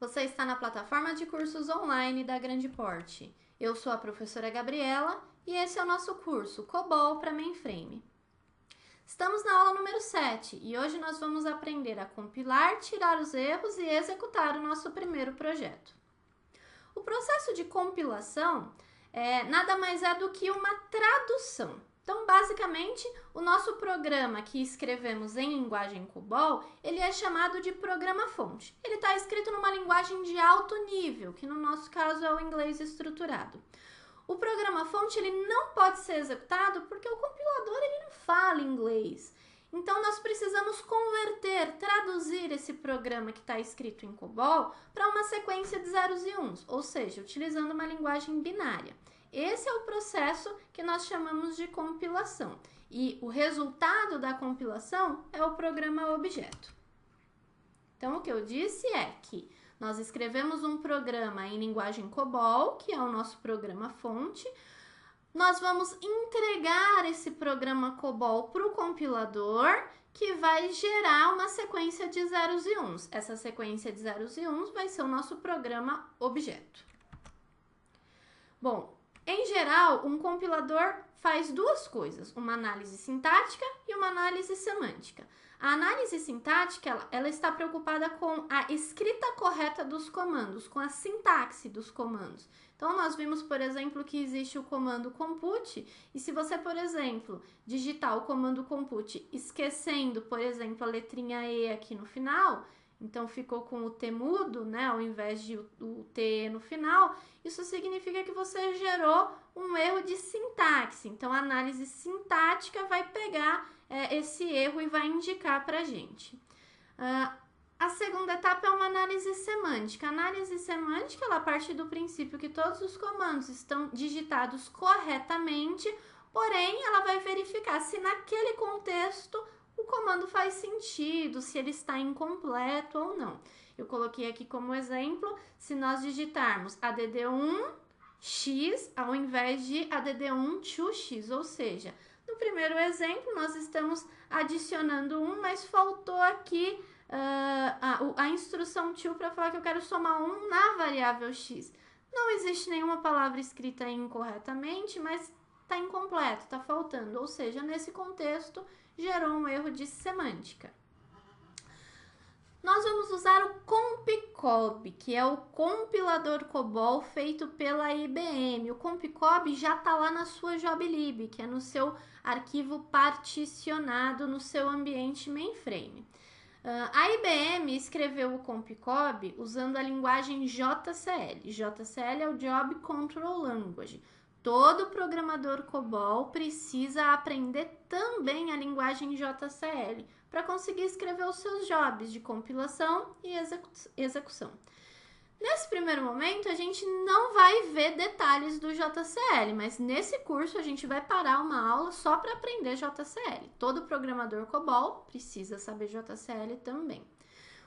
Você está na plataforma de cursos online da Grande Porte. Eu sou a professora Gabriela e esse é o nosso curso COBOL para Mainframe. Estamos na aula número 7 e hoje nós vamos aprender a compilar, tirar os erros e executar o nosso primeiro projeto. O processo de compilação nada mais é do que uma tradução. Então, basicamente, o nosso programa que escrevemos em linguagem COBOL, ele é chamado de programa-fonte. Ele está escrito numa linguagem de alto nível, que no nosso caso é o inglês estruturado. O programa-fonte ele não pode ser executado porque o compilador ele não fala inglês. Então, nós precisamos converter, traduzir esse programa que está escrito em COBOL para uma sequência de zeros e uns, ou seja, utilizando uma linguagem binária. Esse é o processo que nós chamamos de compilação. E o resultado da compilação é o programa objeto. Então, o que eu disse é que nós escrevemos um programa em linguagem COBOL, que é o nosso programa-fonte. Nós vamos entregar esse programa COBOL para o compilador, que vai gerar uma sequência de zeros e uns. Essa sequência de zeros e uns vai ser o nosso programa objeto. Bom, em geral, um compilador faz duas coisas, uma análise sintática e uma análise semântica. A análise sintática, ela está preocupada com a escrita correta dos comandos, com a sintaxe dos comandos. Então, nós vimos, por exemplo, que existe o comando compute, e se você, por exemplo, digitar o comando compute esquecendo, por exemplo, a letrinha E aqui no final, então ficou com o T mudo, né, ao invés de o T no final, isso significa que você gerou um erro de sintaxe. Então, a análise sintática vai pegar esse erro e vai indicar para a gente. A segunda etapa é uma análise semântica. A análise semântica ela parte do princípio que todos os comandos estão digitados corretamente, porém, ela vai verificar se naquele contexto o comando faz sentido, se ele está incompleto ou não. Eu coloquei aqui como exemplo, se nós digitarmos add1x ao invés de add1 to x, ou seja, no primeiro exemplo nós estamos adicionando 1, mas faltou aqui a instrução to para falar que eu quero somar 1 na variável x. Não existe nenhuma palavra escrita incorretamente, mas está incompleto, está faltando, ou seja, nesse contexto gerou um erro de semântica. Nós vamos usar o CompCob, que é o compilador COBOL feito pela IBM. O CompCob já está lá na sua JobLib, que é no seu arquivo particionado no seu ambiente mainframe. A IBM escreveu o CompCob usando a linguagem JCL. JCL é o Job Control Language. Todo programador COBOL precisa aprender também a linguagem JCL para conseguir escrever os seus jobs de compilação e execução. Nesse primeiro momento, a gente não vai ver detalhes do JCL, mas nesse curso a gente vai parar uma aula só para aprender JCL. Todo programador COBOL precisa saber JCL também.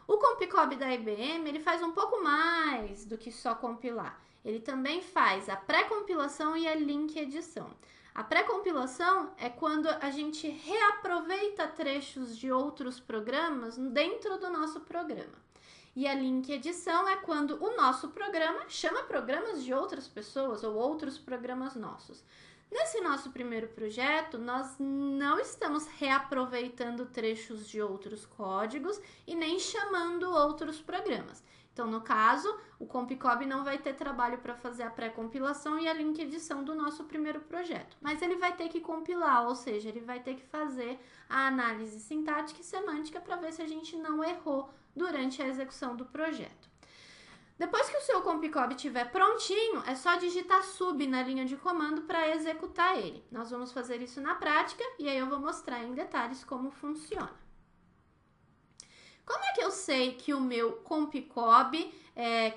O CompCob da IBM ele faz um pouco mais do que só compilar. Ele também faz a pré-compilação e a link edição. A pré-compilação é quando a gente reaproveita trechos de outros programas dentro do nosso programa. E a link edição é quando o nosso programa chama programas de outras pessoas ou outros programas nossos. Nesse nosso primeiro projeto, nós não estamos reaproveitando trechos de outros códigos e nem chamando outros programas. Então, no caso, o CompCob não vai ter trabalho para fazer a pré-compilação e a link edição do nosso primeiro projeto. Mas ele vai ter que compilar, ou seja, ele vai ter que fazer a análise sintática e semântica para ver se a gente não errou durante a execução do projeto. Depois que o seu CompCob estiver prontinho, é só digitar sub na linha de comando para executar ele. Nós vamos fazer isso na prática e aí eu vou mostrar em detalhes como funciona. Como é que eu sei que o meu CompCob,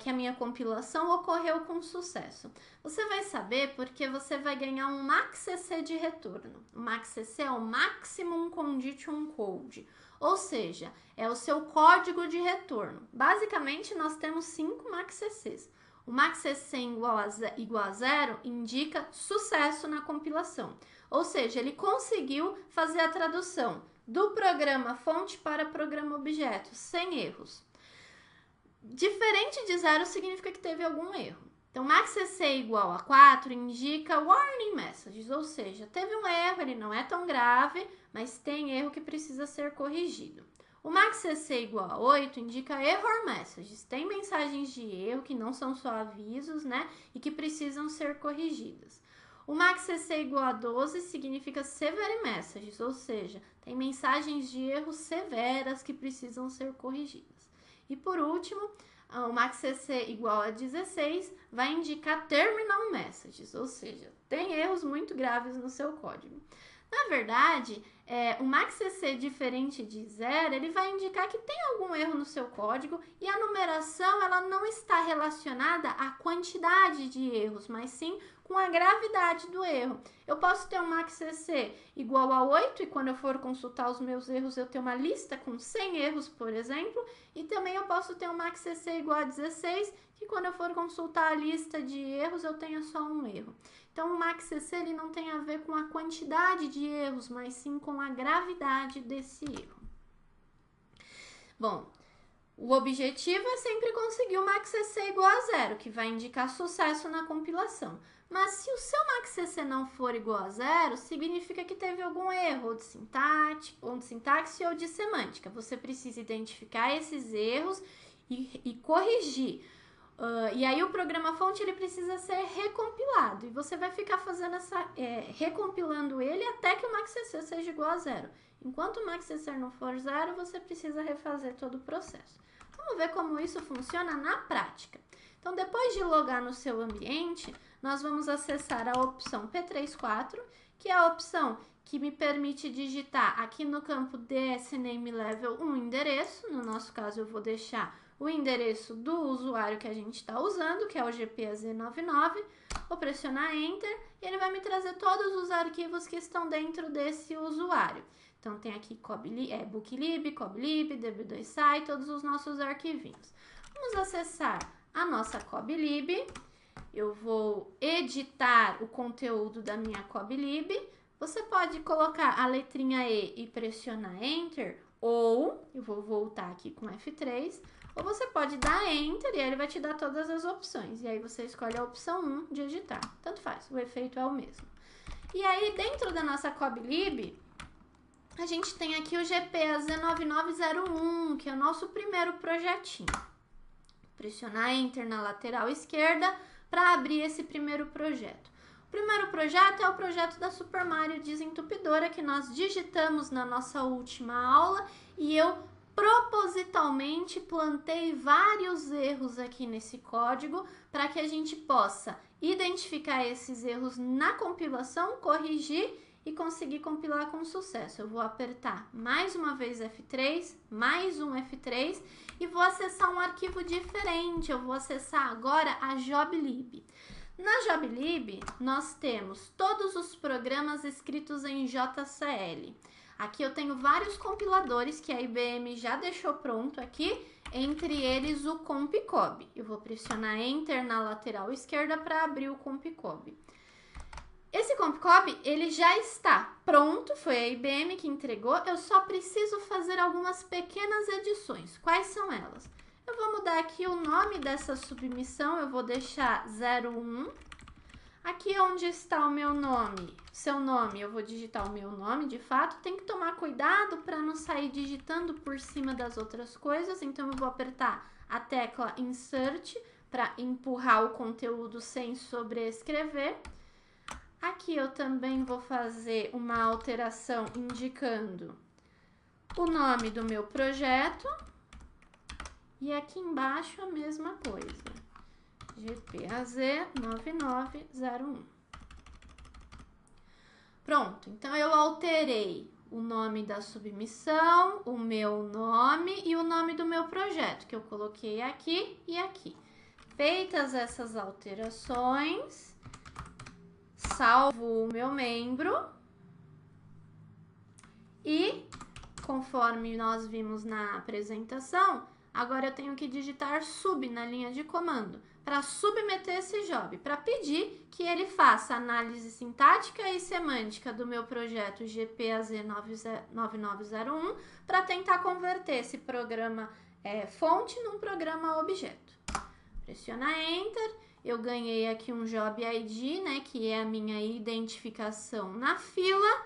que a minha compilação ocorreu com sucesso? Você vai saber porque você vai ganhar um MaxCC de retorno. O MaxCC é o Maximum Condition Code, ou seja, é o seu código de retorno. Basicamente, nós temos 5 MaxCCs. O MaxCC igual a 0 indica sucesso na compilação, ou seja, ele conseguiu fazer a tradução do programa fonte para programa objeto, sem erros. Diferente de 0 significa que teve algum erro. Então, maxcc igual a 4 indica warning messages, ou seja, teve um erro, ele não é tão grave, mas tem erro que precisa ser corrigido. O maxcc igual a 8 indica error messages, tem mensagens de erro que não são só avisos, né, e que precisam ser corrigidas. O maxcc igual a 12 significa severe messages, ou seja, tem mensagens de erro severas que precisam ser corrigidas. E por último, o maxcc igual a 16 vai indicar terminal messages, ou seja, tem erros muito graves no seu código. Na verdade, o maxcc diferente de 0, ele vai indicar que tem algum erro no seu código e a numeração ela não está relacionada à quantidade de erros, mas sim com a gravidade do erro. Eu posso ter um maxcc igual a 8 e quando eu for consultar os meus erros eu tenho uma lista com 100 erros, por exemplo, e também eu posso ter um maxcc igual a 16 que quando eu for consultar a lista de erros eu tenha só um erro. Então, o maxcc ele não tem a ver com a quantidade de erros, mas sim com a gravidade desse erro. Bom, o objetivo é sempre conseguir o maxcc igual a 0, que vai indicar sucesso na compilação. Mas se o seu maxcc não for igual a 0, significa que teve algum erro, ou de sintaxe ou de semântica. Você precisa identificar esses erros e corrigir. E aí o programa-fonte ele precisa ser recompilado e você vai ficar fazendo recompilando ele até que o maxcc seja igual a 0. Enquanto o maxcc não for 0, você precisa refazer todo o processo. Vamos ver como isso funciona na prática. Então, depois de logar no seu ambiente, nós vamos acessar a opção P34, que é a opção que me permite digitar aqui no campo DSName Level um endereço. No nosso caso, eu vou deixar o endereço do usuário que a gente está usando, que é o GPAZ99, vou pressionar Enter e ele vai me trazer todos os arquivos que estão dentro desse usuário. Então, tem aqui booklib, coblib, db2sci, todos os nossos arquivinhos. Vamos acessar a nossa coblib, eu vou editar o conteúdo da minha coblib, você pode colocar a letrinha E e pressionar Enter, ou eu vou voltar aqui com F3, ou você pode dar Enter e ele vai te dar todas as opções. E aí você escolhe a opção 1 de editar. Tanto faz, o efeito é o mesmo. E aí dentro da nossa coblib, a gente tem aqui o GPAZ9901, que é o nosso primeiro projetinho. Pressionar Enter na lateral esquerda para abrir esse primeiro projeto. O primeiro projeto é o projeto da Super Mario Desentupidora, que nós digitamos na nossa última aula e eu propositalmente plantei vários erros aqui nesse código para que a gente possa identificar esses erros na compilação, corrigir e conseguir compilar com sucesso. Eu vou apertar mais uma vez F3, mais um F3 e vou acessar um arquivo diferente. Eu vou acessar agora a joblib. Na joblib, nós temos todos os programas escritos em JCL. Aqui eu tenho vários compiladores que a IBM já deixou pronto aqui, entre eles o compcob. Eu vou pressionar Enter na lateral esquerda para abrir o compcob. Esse compcob, ele já está pronto, foi a IBM que entregou, eu só preciso fazer algumas pequenas edições. Quais são elas? Eu vou mudar aqui o nome dessa submissão, eu vou deixar 01. Aqui onde está o meu nome, seu nome, eu vou digitar o meu nome, de fato. Tem que tomar cuidado para não sair digitando por cima das outras coisas. Então, eu vou apertar a tecla Insert para empurrar o conteúdo sem sobrescrever. Aqui eu também vou fazer uma alteração indicando o nome do meu projeto. E aqui embaixo a mesma coisa. GPAZ9901. Pronto, então eu alterei o nome da submissão, o meu nome e o nome do meu projeto, que eu coloquei aqui e aqui. Feitas essas alterações, salvo o meu membro e, conforme nós vimos na apresentação, agora eu tenho que digitar sub na linha de comando para submeter esse job, para pedir que ele faça análise sintática e semântica do meu projeto GPAZ9901 para tentar converter esse programa fonte num programa objeto. Pressionar Enter, eu ganhei aqui um Job ID, né, que é a minha identificação na fila,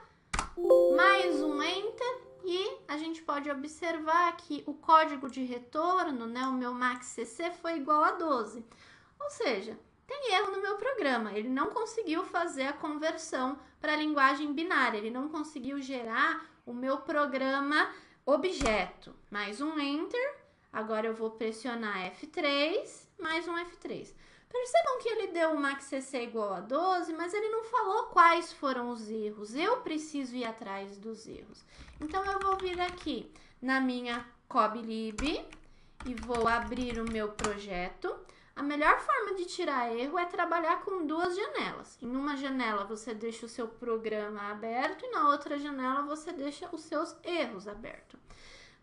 mais um Enter, e a gente pode observar que o código de retorno, né, o meu maxCC foi igual a 12. Ou seja, tem erro no meu programa, ele não conseguiu fazer a conversão para a linguagem binária, ele não conseguiu gerar o meu programa objeto. Mais um Enter, agora eu vou pressionar F3, mais um F3. Percebam que ele deu o maxCC igual a 12, mas ele não falou quais foram os erros. Eu preciso ir atrás dos erros. Então, eu vou vir aqui na minha COBLIB e vou abrir o meu projeto. A melhor forma de tirar erro é trabalhar com duas janelas. Em uma janela, você deixa o seu programa aberto e na outra janela, você deixa os seus erros abertos.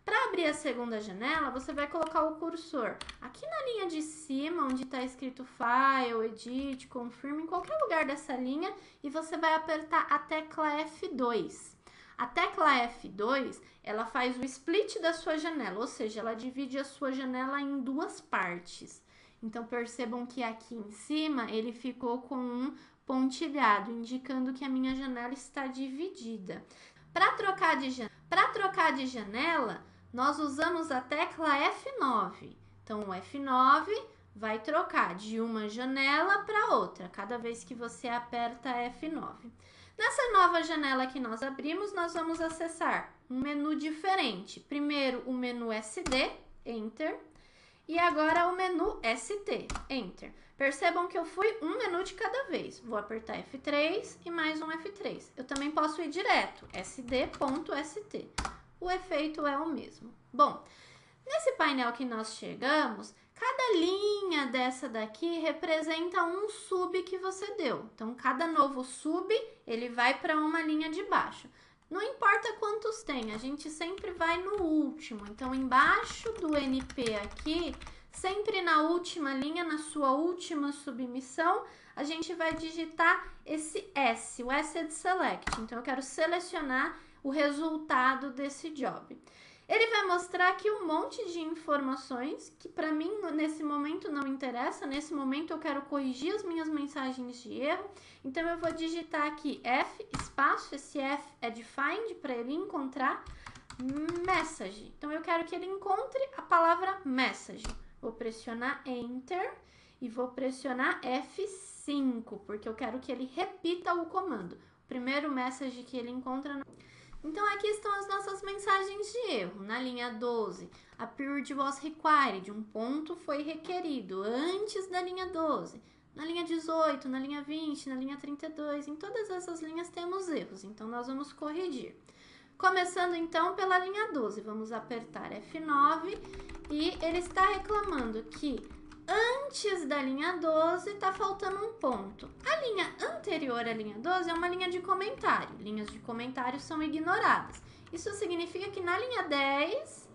Para abrir a segunda janela, você vai colocar o cursor aqui na linha de cima, onde está escrito File, Edit, Confirm, em qualquer lugar dessa linha, e você vai apertar a tecla F2. A tecla F2, ela faz o split da sua janela, ou seja, ela divide a sua janela em duas partes. Então, percebam que aqui em cima, ele ficou com um pontilhado, indicando que a minha janela está dividida. Para trocar de janela, nós usamos a tecla F9. Então, o F9 vai trocar de uma janela para outra, cada vez que você aperta F9. Nessa nova janela que nós abrimos, nós vamos acessar um menu diferente. Primeiro, o menu SD, Enter. E agora, o menu ST, Enter. Percebam que eu fui um menu de cada vez. Vou apertar F3 e mais um F3. Eu também posso ir direto, sd.st. O efeito é o mesmo. Bom, nesse painel que nós chegamos, cada linha dessa daqui representa um sub que você deu. Então, cada novo sub, ele vai para uma linha de baixo. Não importa quantos tem, a gente sempre vai no último. Então, embaixo do NP aqui, sempre na última linha, na sua última submissão, a gente vai digitar esse S. O S é de Select. Então, eu quero selecionar o resultado desse job. Ele vai mostrar aqui um monte de informações que para mim nesse momento não interessa. Nesse momento eu quero corrigir as minhas mensagens de erro. Então eu vou digitar aqui F espaço, esse F é de find para ele encontrar message. Então eu quero que ele encontre a palavra message. Vou pressionar Enter e vou pressionar F5, porque eu quero que ele repita o comando. O primeiro message que ele encontra. Então, aqui estão as nossas mensagens de erro. Na linha 12, a period was required, um ponto foi requerido antes da linha 12. Na linha 18, na linha 20, na linha 32, em todas essas linhas temos erros, então nós vamos corrigir. Começando então pela linha 12, vamos apertar F9 e ele está reclamando que antes da linha 12 está faltando um ponto. A linha anterior à linha 12 é uma linha de comentário. Linhas de comentário são ignoradas. Isso significa que na linha 10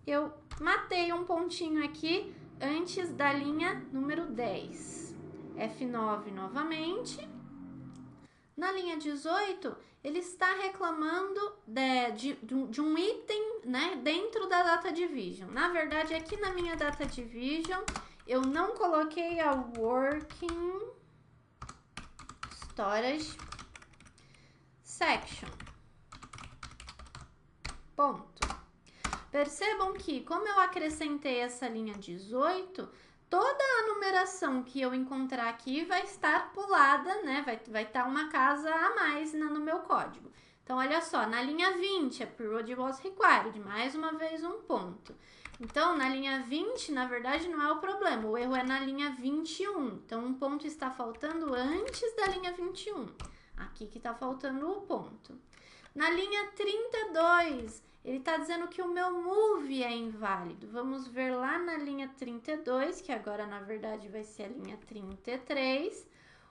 eu matei um pontinho aqui antes da linha número 10. F9 novamente. Na linha 18, ele está reclamando de um item, né, dentro da Data Division. Na verdade, aqui na minha Data Division, eu não coloquei a Working Storage Section. Ponto. Percebam que, como eu acrescentei essa linha 18, toda a numeração que eu encontrar aqui vai estar pulada, né? Vai estar uma casa a mais no meu código. Então, olha só, na linha 20, a period was required, mais uma vez um ponto. Então, na linha 20, na verdade, não é o problema, o erro é na linha 21. Então, um ponto está faltando antes da linha 21. Aqui que está faltando o ponto. Na linha 32, ele está dizendo que o meu move é inválido. Vamos ver lá na linha 32, que agora, na verdade, vai ser a linha 33.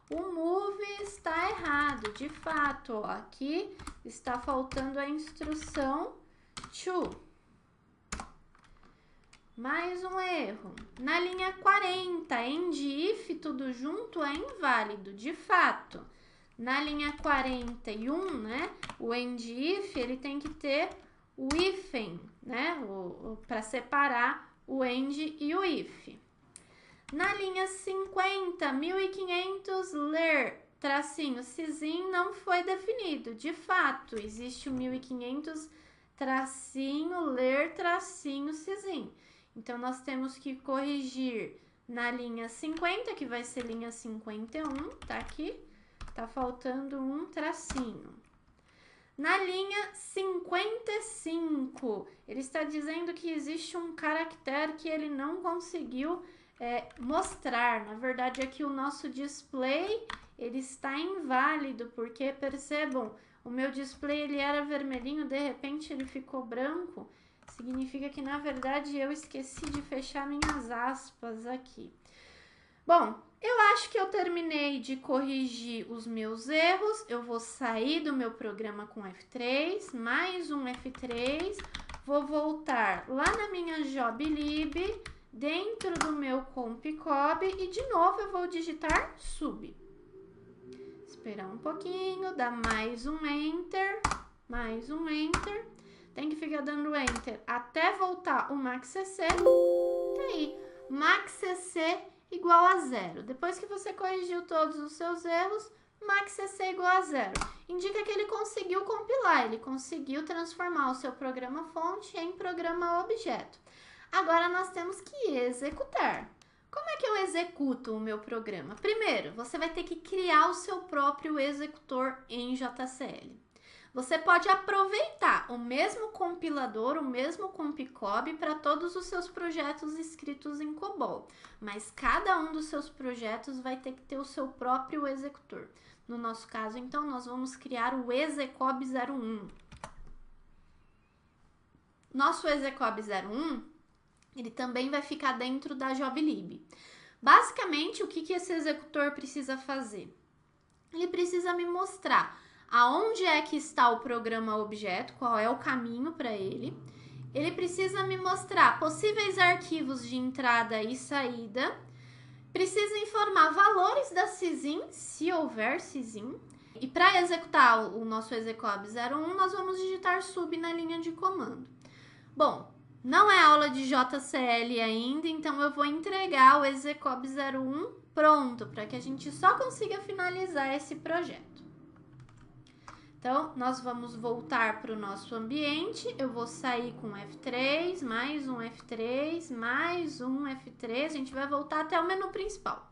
O move está errado, de fato. Ó, aqui está faltando a instrução to. Mais um erro. Na linha 40, end if, tudo junto, é inválido, de fato. Na linha 41, né, o end if, ele tem que ter o hífen, né? Para separar o end e o if. Na linha 50, 1500 ler, tracinho, cisim não foi definido. De fato, existe o 1500 tracinho, ler, tracinho, cisim. Então, nós temos que corrigir na linha 50, que vai ser linha 51, tá aqui. Tá faltando um tracinho. Na linha 55, ele está dizendo que existe um caractere que ele não conseguiu mostrar. Na verdade, aqui o nosso display ele está inválido, porque percebam, o meu display ele era vermelhinho, de repente ele ficou branco. Significa que, na verdade, eu esqueci de fechar minhas aspas aqui. Bom, eu acho que eu terminei de corrigir os meus erros. Eu vou sair do meu programa com F3, mais um F3. Vou voltar lá na minha JobLib, dentro do meu CompCob, e de novo eu vou digitar sub. Esperar um pouquinho, dar mais um Enter, mais um Enter. Tem que ficar dando Enter até voltar o MaxCC. Tá aí, MaxCC igual a 0. Depois que você corrigiu todos os seus erros, MaxCC igual a 0. Indica que ele conseguiu compilar, ele conseguiu transformar o seu programa fonte em programa objeto. Agora nós temos que executar. Como é que eu executo o meu programa? Primeiro, você vai ter que criar o seu próprio executor em JCL. Você pode aproveitar o mesmo compilador, o mesmo CompCob para todos os seus projetos escritos em COBOL, mas cada um dos seus projetos vai ter que ter o seu próprio executor. No nosso caso, então, nós vamos criar o Execob 01. Nosso Execob 01, ele também vai ficar dentro da JobLib. Basicamente, o que esse executor precisa fazer? Ele precisa me mostrar aonde é que está o programa objeto, qual é o caminho para ele. Ele precisa me mostrar possíveis arquivos de entrada e saída. Precisa informar valores da sysim, se houver sysim. E para executar o nosso Execob 01, nós vamos digitar sub na linha de comando. Bom, não é aula de JCL ainda, então eu vou entregar o Execob 01 pronto, para que a gente só consiga finalizar esse projeto. Então, nós vamos voltar para o nosso ambiente. Eu vou sair com F3, mais um F3, mais um F3. A gente vai voltar até o menu principal.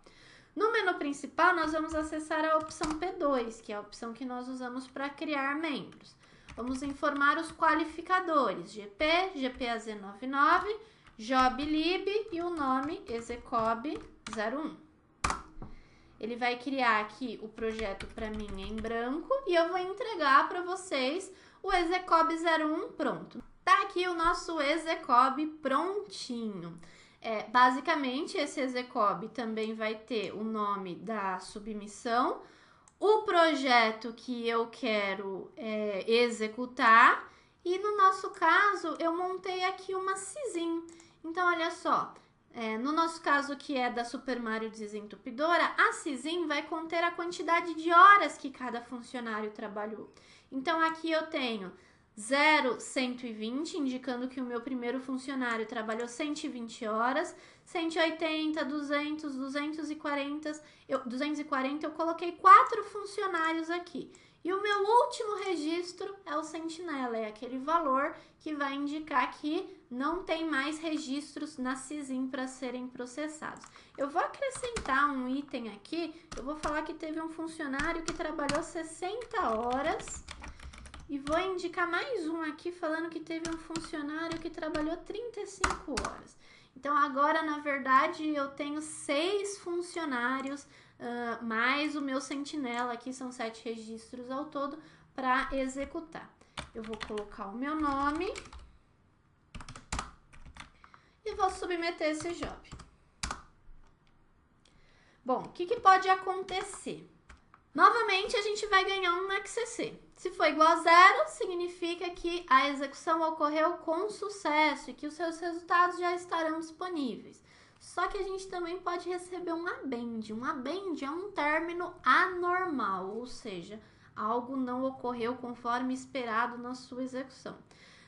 No menu principal, nós vamos acessar a opção P2, que é a opção que nós usamos para criar membros. Vamos informar os qualificadores, GP, GPAZ99, JobLib e o nome Execob 01. Ele vai criar aqui o projeto para mim em branco e eu vou entregar para vocês o Execob 01 pronto. Tá aqui o nosso Execob prontinho. Basicamente, esse Execob também vai ter o nome da submissão, o projeto que eu quero executar e no nosso caso eu montei aqui uma sysim. Então, olha só. No nosso caso, que é da Super Mario Desentupidora, a sysim vai conter a quantidade de horas que cada funcionário trabalhou. Então, aqui eu tenho 0,120, indicando que o meu primeiro funcionário trabalhou 120 horas, 180, 200, 240, eu coloquei 4 funcionários aqui. E o meu último registro é o sentinela, é aquele valor que vai indicar que não tem mais registros na sysim para serem processados. Eu vou acrescentar um item aqui, eu vou falar que teve um funcionário que trabalhou 60 horas e vou indicar mais um aqui falando que teve um funcionário que trabalhou 35 horas. Então, agora, na verdade, eu tenho 6 funcionários, mais o meu sentinela, aqui são 7 registros ao todo, para executar. Eu vou colocar o meu nome e vou submeter esse job. Bom, o que pode acontecer? Novamente, a gente vai ganhar um MaxCC. Se for igual a 0, significa que a execução ocorreu com sucesso e que os seus resultados já estarão disponíveis. Só que a gente também pode receber um append. Um append é um término anormal, ou seja, algo não ocorreu conforme esperado na sua execução.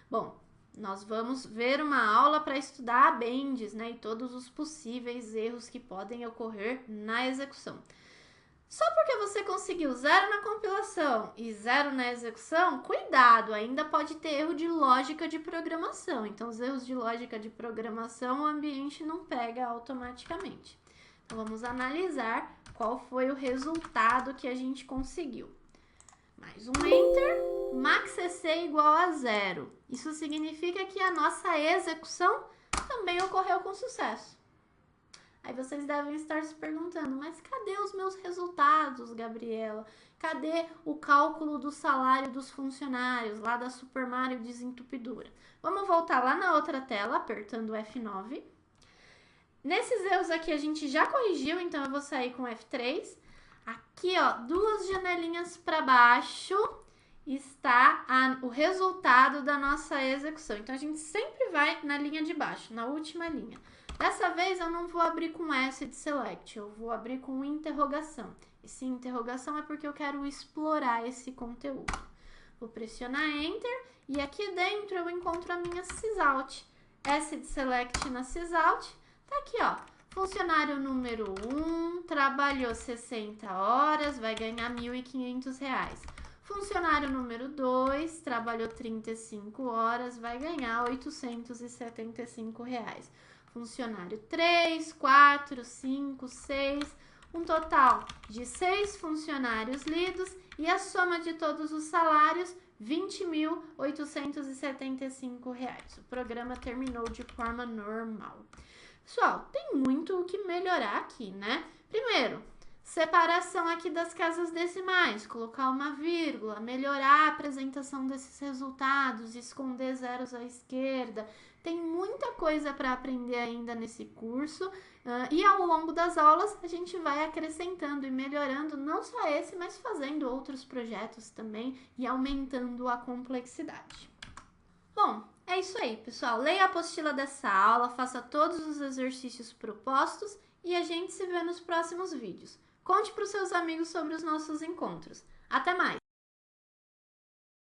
Bom, nós vamos ver uma aula para estudar a Bendis, né, e todos os possíveis erros que podem ocorrer na execução. Só porque você conseguiu 0 na compilação e 0 na execução, cuidado, ainda pode ter erro de lógica de programação. Então, os erros de lógica de programação, o ambiente não pega automaticamente. Então, vamos analisar qual foi o resultado que a gente conseguiu. Mais um Enter, maxCC igual a 0. Isso significa que a nossa execução também ocorreu com sucesso. Aí vocês devem estar se perguntando, mas cadê os meus resultados, Gabriela? Cadê o cálculo do salário dos funcionários, lá da Super Mario Desentupidura? Vamos voltar lá na outra tela, apertando o F9. Nesses erros aqui a gente já corrigiu, então eu vou sair com F3. Aqui, ó, 2 janelinhas para baixo está o resultado da nossa execução. Então, a gente sempre vai na linha de baixo, na última linha. Dessa vez, eu não vou abrir com S de select, eu vou abrir com interrogação. Esse interrogação é porque eu quero explorar esse conteúdo. Vou pressionar Enter e aqui dentro eu encontro a minha sysout. S de select na sysout, tá aqui, ó. Funcionário número 1, trabalhou 60 horas, vai ganhar R$ 1.500. Funcionário número 2, trabalhou 35 horas, vai ganhar R$ 875. Funcionário 3, 4, 5, 6, um total de 6 funcionários lidos e a soma de todos os salários, R$ 20.875. O programa terminou de forma normal. Pessoal, tem muito o que melhorar aqui, né? Primeiro, separação aqui das casas decimais, colocar uma vírgula, melhorar a apresentação desses resultados, esconder zeros à esquerda. Tem muita coisa para aprender ainda nesse curso e ao longo das aulas a gente vai acrescentando e melhorando não só esse, mas fazendo outros projetos também e aumentando a complexidade. Bom, é isso aí, pessoal. Leia a apostila dessa aula, faça todos os exercícios propostos e a gente se vê nos próximos vídeos. Conte para os seus amigos sobre os nossos encontros. Até mais!